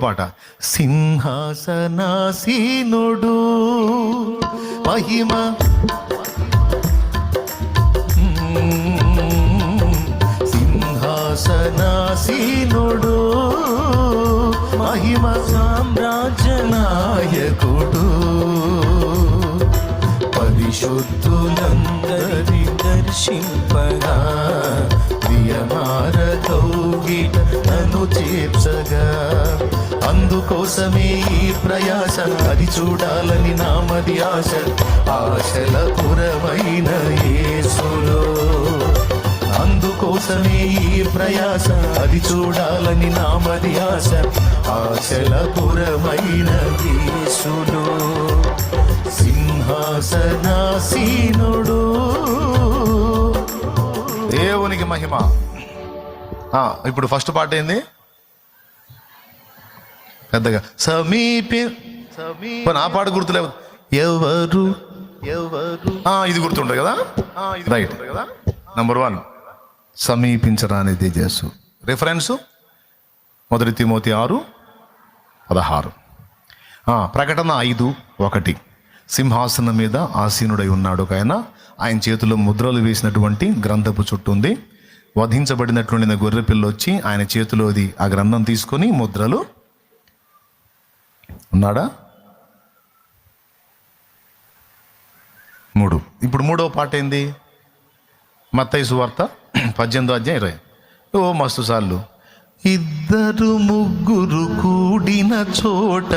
పాట. సింహాసనాసీనుడు మహిమ సింహాసనాసీనుడు మహిమ సామ్రాజ్య నాయకుడు పరిశుద్ధులందరి దర్శింపగా ప్రియమారకౌగిట నన్ను చేర్చగా అందుకోసమే ఈ ప్రయాస అది చూడాలని నామది ఆశ ఆశల పురమైన యేసులో అందుకోసమే ఈ ప్రయాస అది చూడాలని నామది ఆశ ఆశల పురమైన యేసులో సింహాసనాసీనుడు. దేవునికి మహిమ. ఇప్పుడు ఫస్ట్ పాట ఏంది పెద్దగా ఆ పాట గుర్తులేవు. ఎవరు ఇది గుర్తుండే కదా, రైట్. నంబర్ 1 సమీపించరాని తేజస్సు. Reference 1 Timothy 6:16. ప్రకటన 5:1. సింహాసనం మీద ఆసీనుడై ఉన్నాడు ఆయన, ఆయన చేతిలో ముద్రలు వేసినటువంటి గ్రంథపు చుట్టూ ఉంది. వధించబడినటువంటి గొర్రె పిల్ల వచ్చి ఆయన చేతిలోది ఆ గ్రంథం తీసుకొని ముద్రలు ఉన్నాడా. 3. ఇప్పుడు 3వ పాట ఏంది? మత్తయి సువార్త 18:20. మస్తు సార్లు. 2 3 కూడిన చోట